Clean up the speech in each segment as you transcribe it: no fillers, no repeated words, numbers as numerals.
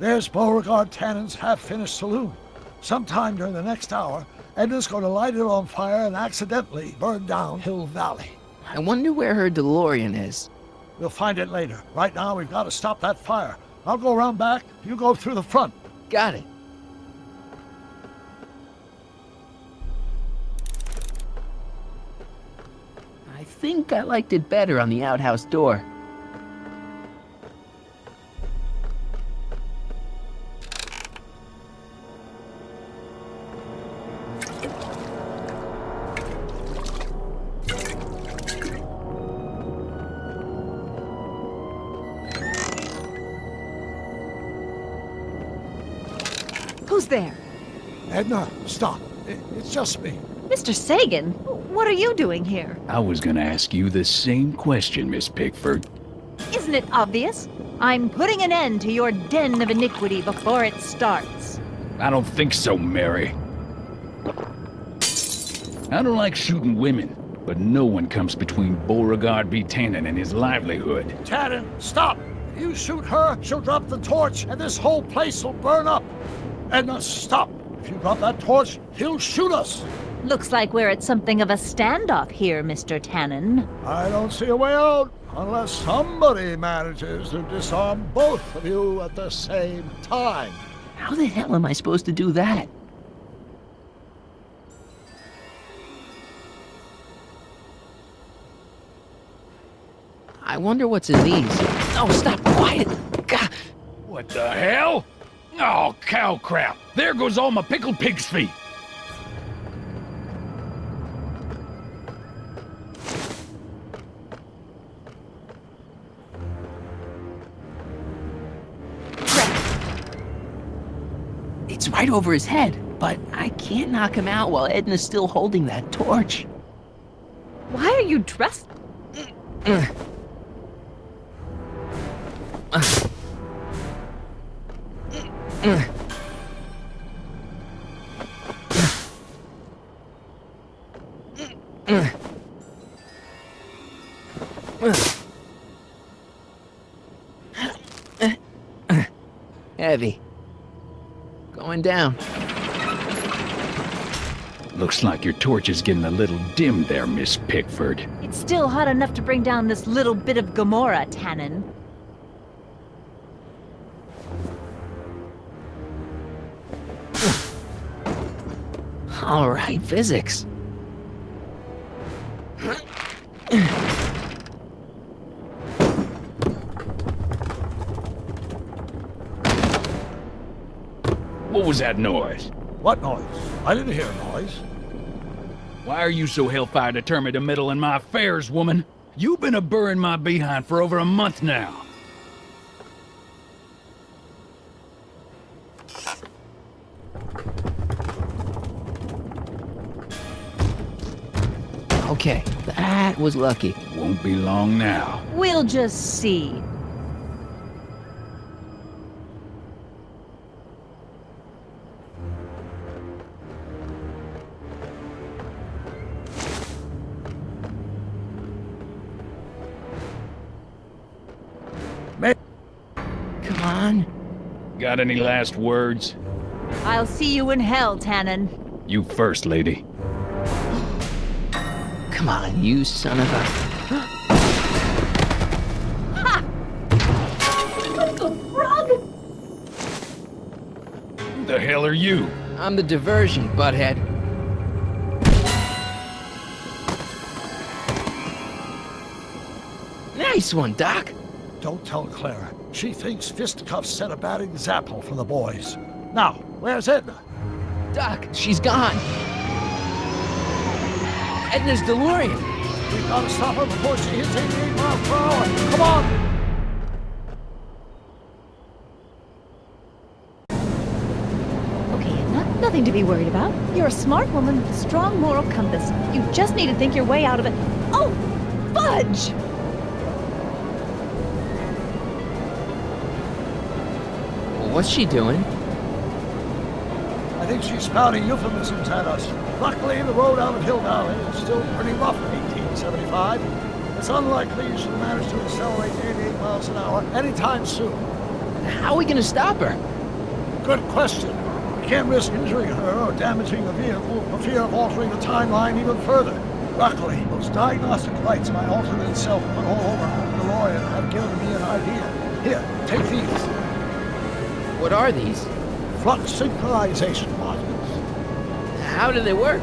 There's Beauregard Tannen's half-finished saloon. Sometime during the next hour, Edna's going to light it on fire and accidentally burn down Hill Valley. I wonder where her DeLorean is. We'll find it later. Right now, we've got to stop that fire. I'll go around back, you go through the front. Got it. I think I liked it better on the outhouse door. Who's there? Edna, stop. It's just me. Mr. Sagan, what are you doing here? I was gonna ask you the same question, Miss Pickford. Isn't it obvious? I'm putting an end to your den of iniquity before it starts. I don't think so, Mary. I don't like shooting women, but no one comes between Beauregard B. Tannen and his livelihood. Tannen, stop! If you shoot her, she'll drop the torch, and this whole place will burn up. Edna, stop! If you drop that torch, he'll shoot us! Looks like we're at something of a standoff here, Mr. Tannen. I don't see a way out, unless somebody manages to disarm both of you at the same time. How the hell am I supposed to do that? I wonder what's in these. Oh, stop! Quiet! God. What the hell? Oh, cow crap! There goes all my pickled pig's feet! It's right over his head, but I can't knock him out while Edna's still holding that torch. Why are you dressed? Heavy. Going down. Looks like your torch is getting a little dim there, Miss Pickford. It's still hot enough to bring down this little bit of Gomorrah, Tannen. All right, physics. What was that noise? What noise? I didn't hear a noise. Why are you so hellfire determined to meddle in my affairs, woman? You've been a-burring my behind for over a month now. Okay, that was lucky. Won't be long now. We'll just see. Come on. Got any last words? I'll see you in hell, Tannen. You first, lady. Come on, you son of a... Ha! What the frog? Who the hell are you? I'm the diversion, butthead. Nice one, Doc. Don't tell Clara. She thinks fisticuffs set a bad example for the boys. Now, where's Edna? Doc, she's gone. Edna's DeLorean. We've got to stop her before she hits 88 miles per hour. Come on! Okay, Edna, nothing to be worried about. You're a smart woman with a strong moral compass. You just need to think your way out of it. Oh, fudge! What's she doing? I think she's spouting euphemisms at us. Luckily, the road out of Hill Valley is still pretty rough in 1875. It's unlikely she'll manage to accelerate 88 miles an hour anytime soon. How are we gonna stop her? Good question. We can't risk injuring her or damaging the vehicle for fear of altering the timeline even further. Luckily, those diagnostic lights my alternate self put all over the DeLorean have given me an idea. Here, take these. What are these? Flux synchronization modules. How do they work?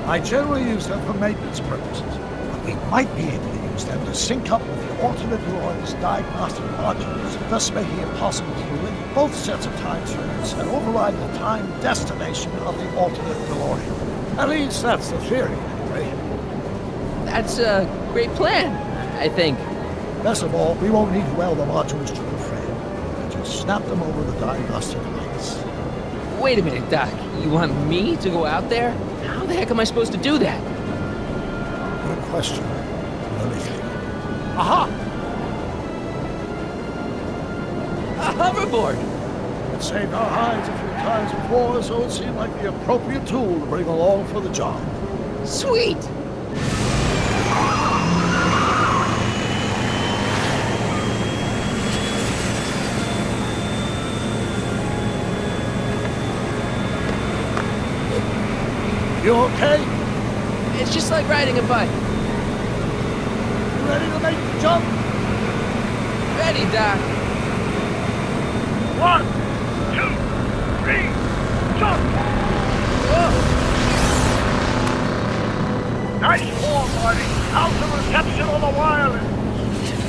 I generally use them for maintenance purposes, but we might be able to use them to sync up with the alternate DeLorean's diagnostic modules, thus making it possible to link both sets of time circuits and override the time destination of the alternate DeLorean. At least that's the theory, anyway. That's a great plan, I think. Best of all, we won't need to weld the modules to the frame. We'll just snap them over the diagnostic lights. Wait a minute, Doc. You want me to go out there? How the heck am I supposed to do that? Good question. Let me think. Aha! A hoverboard! It saved our hides a few times before, so it seemed like the appropriate tool to bring along for the job. Sweet! You okay? It's just like riding a bike. You ready to make the jump? Ready, Doc. 1, 2, 3, jump! Whoa! Nice form, Marty. How's the reception on the wireless?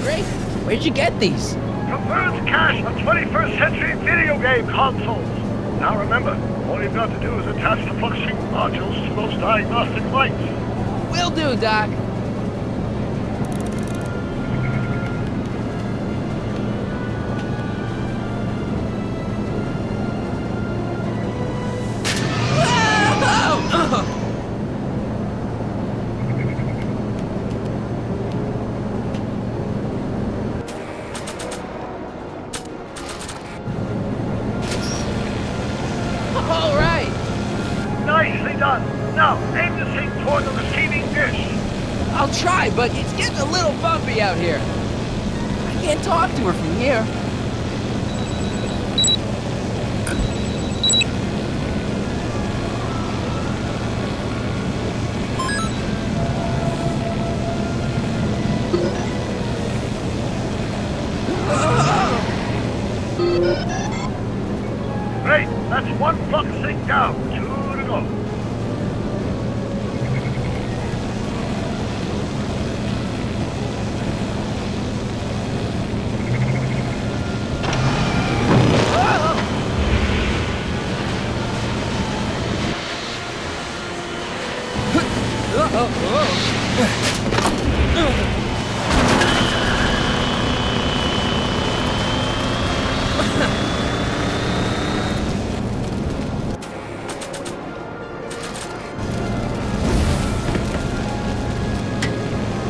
Great. Where'd you get these? Converts cache on 21st century video game consoles. Now remember, all you've got to do is attach the flux sync modules to those diagnostic lights. Will do, Doc. All right. Nicely done. Now, aim the sync toward the receiving dish. I'll try, but it's getting a little bumpy out here. I can't talk to her from here. Great, that's one flux sync down. 2 to go.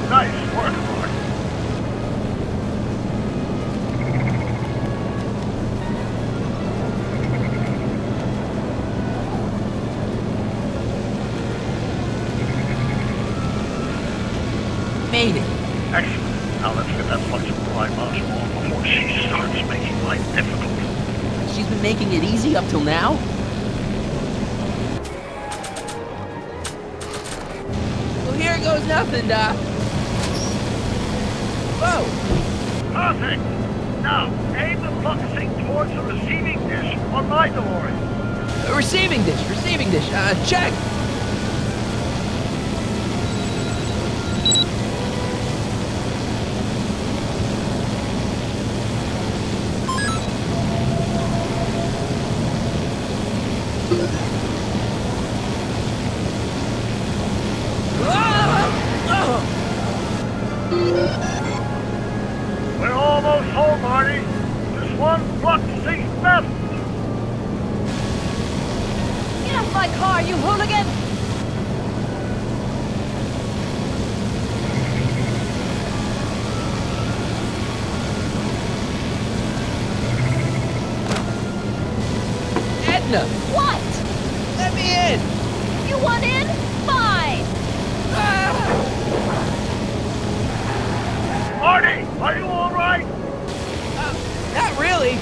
Nice work, Mark. Made it. Excellent. Now let's get that flux supply module on before she starts making life difficult. She's been making it easy up till now? Well, here goes nothing, Doc. Whoa! Perfect. Now, aim the flux sync towards the receiving dish on my DeLorean. Receiving dish, check! We're almost home, Marty. Just one flux sync left. Get off my car, you hooligan! Edna! What? Let me in! You want in? Fine! Marty, are you all right? Not really.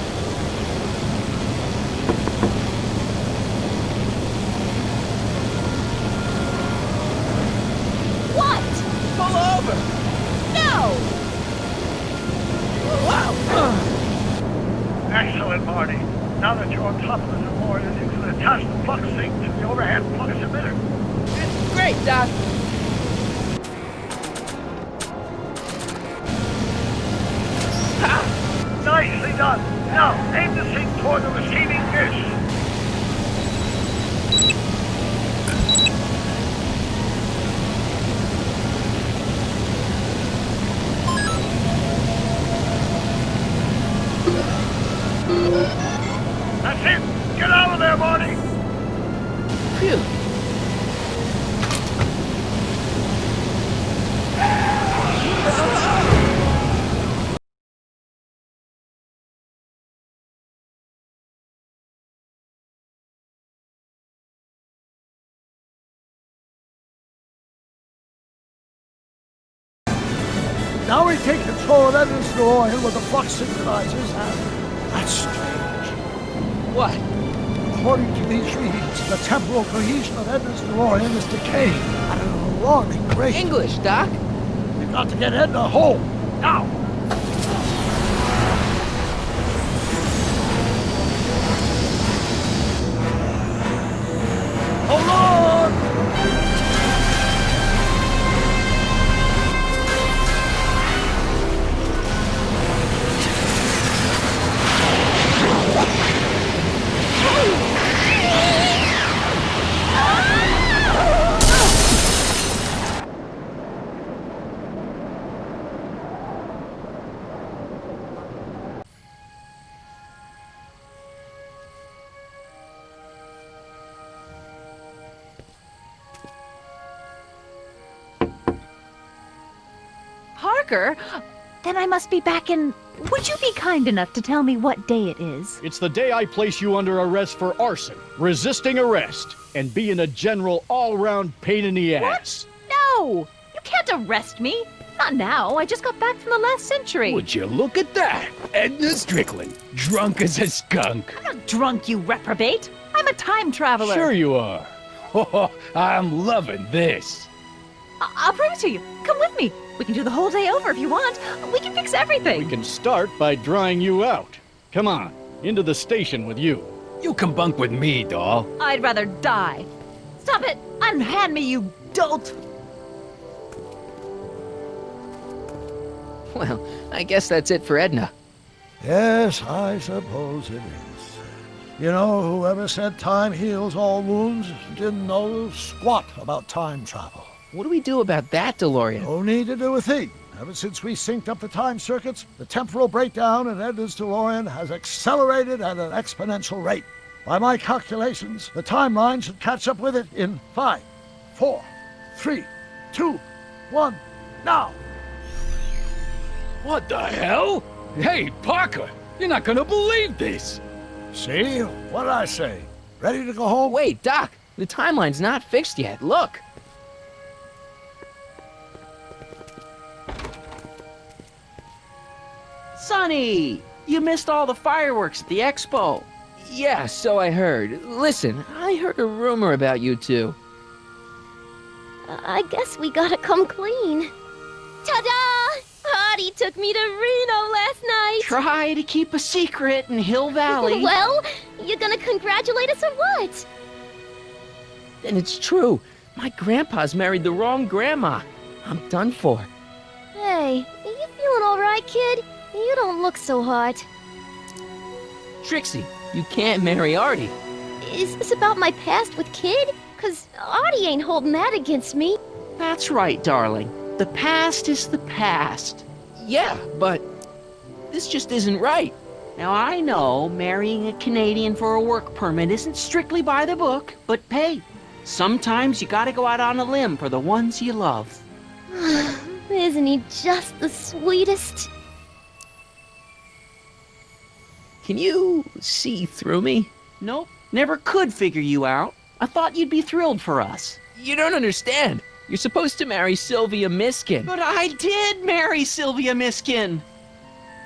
DeLorean, you can attach the flux sink to the overhead flux emitter. Great, Doc. Nicely done. Now, aim the sink toward the receiving dish. That's it. Get out of there, Marty. Phew. Now we take control of Edna Strickland with the flux synchronizers, and that's strange. What? According to these readings, the temporal cohesion of Edna Strickland is decaying at an alarming rate. English, Doc. We've got to get Edna home, now! Hold on! Parker? Then I must be back in... Would you be kind enough to tell me what day it is? It's the day I place you under arrest for arson, resisting arrest, and being a general all-round pain in the ass. No! You can't arrest me! Not now. I just got back from the last century. Would you look at that? Edna Strickland, drunk as a skunk. I'm not drunk, you reprobate. I'm a time traveler. Sure you are. Oh, I'm loving this. I'll prove it to you. Come with me. We can do the whole day over if you want. We can fix everything. We can start by drying you out. Come on, into the station with you. You can bunk with me, doll. I'd rather die. Stop it! Unhand me, you dolt! Well, I guess that's it for Edna. Yes, I suppose it is. You know, whoever said time heals all wounds didn't know squat about time travel. What do we do about that, DeLorean? No need to do a thing. Ever since we synced up the time circuits, the temporal breakdown in Edna's DeLorean has accelerated at an exponential rate. By my calculations, the timeline should catch up with it in 5, 4, 3, 2, 1, now! What the hell? Hey, Parker, you're not gonna believe this. See? What did I say? Ready to go home? Wait, Doc, the timeline's not fixed yet. Look. Sonny, you missed all the fireworks at the expo. Yeah, so I heard. Listen, I heard a rumor about you two. I guess we gotta come clean. Ta-da! Hardy took me to Reno last night. Try to keep a secret in Hill Valley. Well, you gonna congratulate us or what? And it's true. My grandpa's married the wrong grandma. I'm done for. Hey, are you feeling all right, kid? You don't look so hot. Trixie, you can't marry Artie. Is this about my past with Kid? 'Cause Artie ain't holding that against me. That's right, darling. The past is the past. Yeah, but this just isn't right. Now, I know marrying a Canadian for a work permit isn't strictly by the book, but hey, sometimes you gotta go out on a limb for the ones you love. Isn't he just the sweetest? Can you see through me? Nope, never could figure you out. I thought you'd be thrilled for us. You don't understand. You're supposed to marry Sylvia Miskin. But I did marry Sylvia Miskin.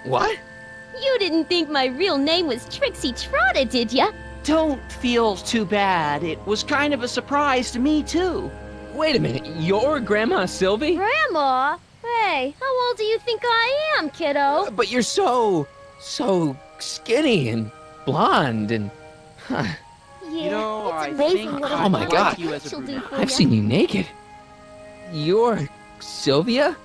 What? You didn't think my real name was Trixie Trotter, did ya? Don't feel too bad. It was kind of a surprise to me, too. Wait a minute, you're Grandma Sylvie? Grandma? Hey, how old do you think I am, kiddo? But you're so skinny and blonde and Yeah, You know, it's I amazing think what I a Oh my woman God. she'll do for I've ya. seen you naked. You're Sylvia?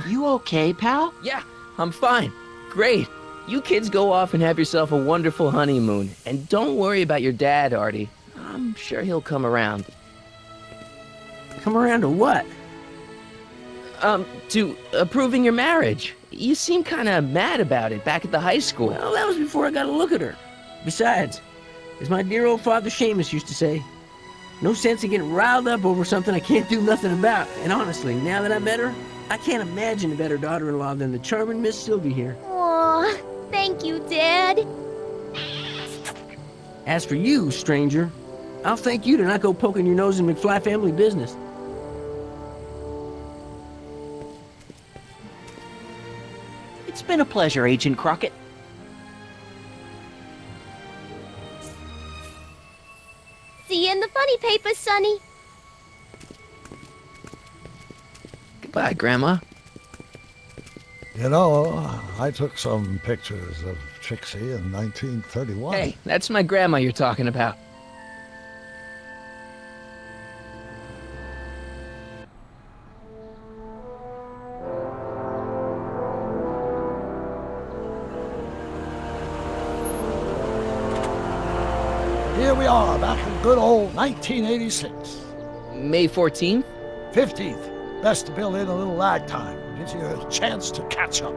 You okay, pal? Yeah, I'm fine. Great. You kids go off and have yourself a wonderful honeymoon. And don't worry about your dad, Artie. I'm sure he'll come around. Come around to what? To approving your marriage. You seem kind of mad about it back at the high school. Well, that was before I got a look at her. Besides, as my dear old father Seamus used to say, no sense in getting riled up over something I can't do nothing about. And honestly, now that I met her, I can't imagine a better daughter-in-law than the charming Miss Sylvie here. Aw, thank you, Dad. As for you, stranger, I'll thank you to not go poking your nose in Mcfly family business. It's been a pleasure, Agent Crockett. See you in the funny paper, Sonny. Goodbye, Grandma. You know, I took some pictures of Trixie in 1931. Hey, that's my grandma you're talking about. Here we are, back in good old 1986. May 14th? 15th. Best to build in a little lag time. Gives you a chance to catch up.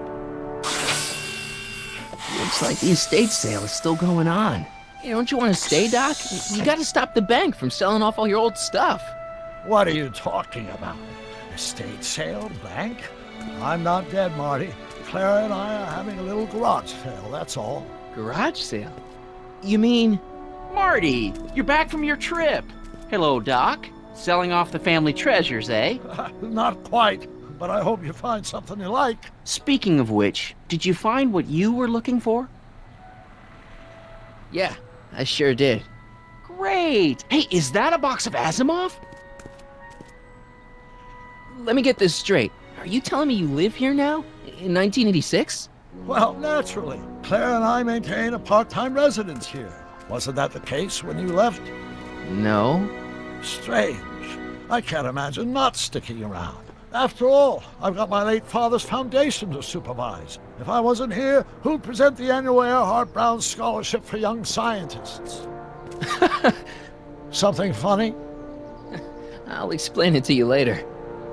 Looks like the estate sale is still going on. Hey, don't you want to stay, Doc? You gotta stop the bank from selling off all your old stuff. What are you talking about? Estate sale? Bank? I'm not dead, Marty. Clara and I are having a little garage sale, that's all. Garage sale? You mean... Marty, you're back from your trip. Hello, Doc. Selling off the family treasures, eh? Not quite, but I hope you find something you like. Speaking of which, did you find what you were looking for? Yeah, I sure did. Great. Hey, is that a box of Asimov? Let me get this straight. Are you telling me you live here now? In 1986? Well, naturally. Claire and I maintain a part-time residence here. Wasn't that the case when you left? No. Strange. I can't imagine not sticking around. After all, I've got my late father's foundation to supervise. If I wasn't here, who'd present the annual Earhart Brown Scholarship for Young Scientists? Something funny? I'll explain it to you later.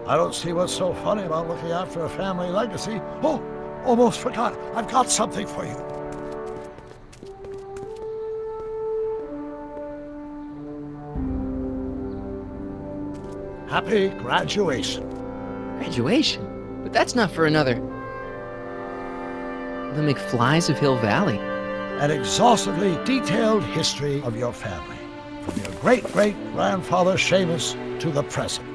I don't see what's so funny about looking after a family legacy. Oh, almost forgot. I've got something for you. Happy graduation. Graduation? But that's not for another... The McFlys of Hill Valley. An exhaustively detailed history of your family, from your great-great-grandfather Seamus to the present.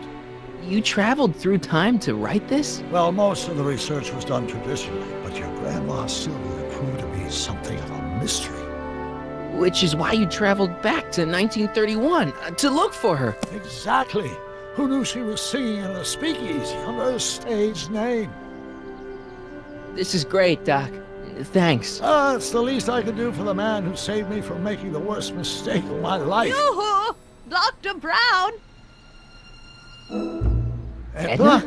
You traveled through time to write this? Well, most of the research was done traditionally, but your grandma Sylvia proved to be something of a mystery. Which is why you traveled back to 1931, to look for her. Exactly. Who knew she was singing in a speakeasy under a stage name? This is great, Doc. Thanks. It's the least I could do for the man who saved me from making the worst mistake of my life. Yoo-hoo! Dr. Brown! Edna?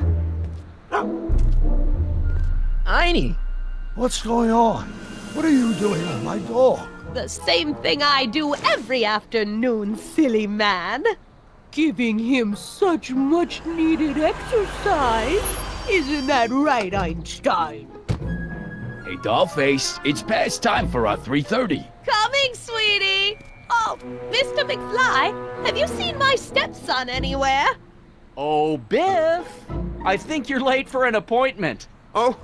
Einie! What's going on? What are you doing with my dog? The same thing I do every afternoon, silly man. Giving him such much-needed exercise. Isn't that right, Einstein? Hey, Dollface, it's past time for our 3:30. Coming, sweetie! Oh, Mr. McFly, have you seen my stepson anywhere? Oh, Biff! I think you're late for an appointment. Oh,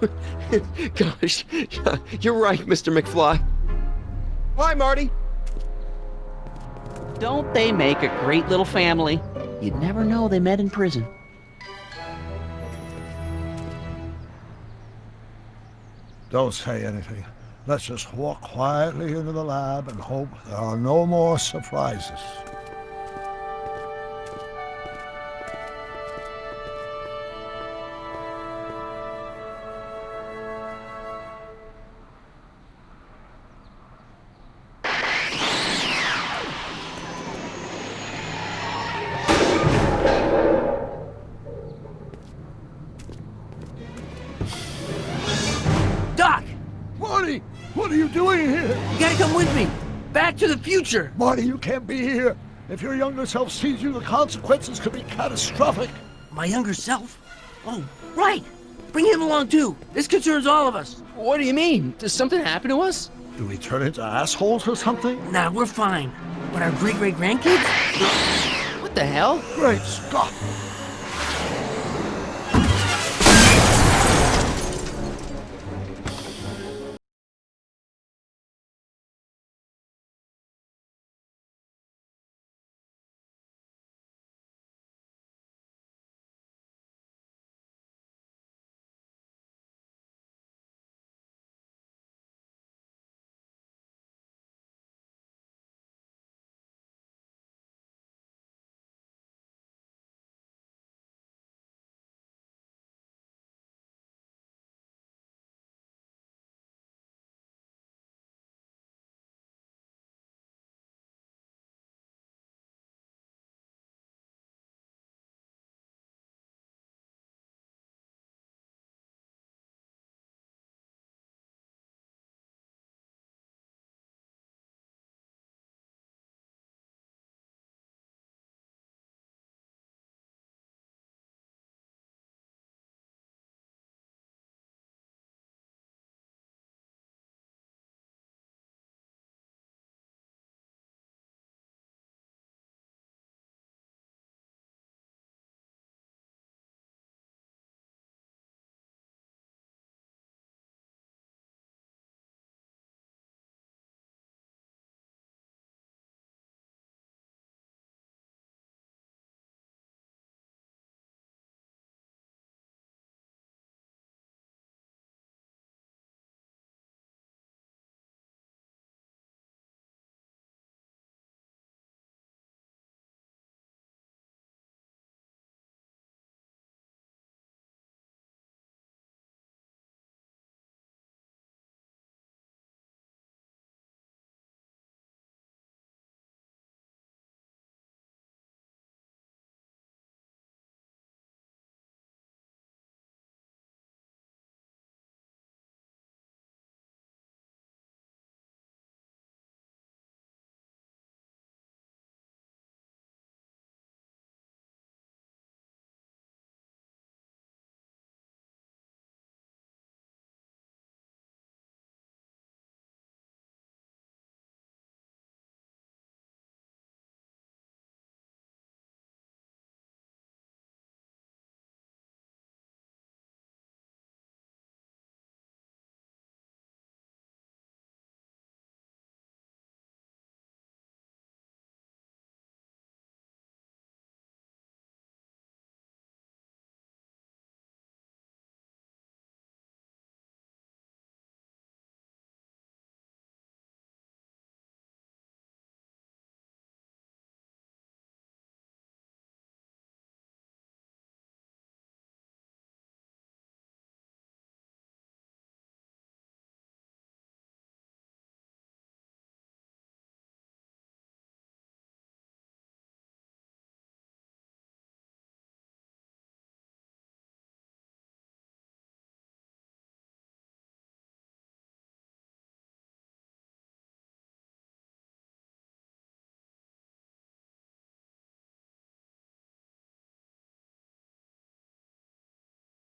gosh. You're right, Mr. McFly. Hi, Marty. Don't they make a great little family? You'd never know they met in prison. Don't say anything. Let's just walk quietly into the lab and hope there are no more surprises. to the future. Marty, you can't be here. If your younger self sees you, the consequences could be catastrophic. My younger self? Oh, right. Bring him along too. This concerns all of us. What do you mean? Does something happen to us? Do we turn into assholes or something? Nah, we're fine. But our great-great-grandkids? What the hell? Great Scott!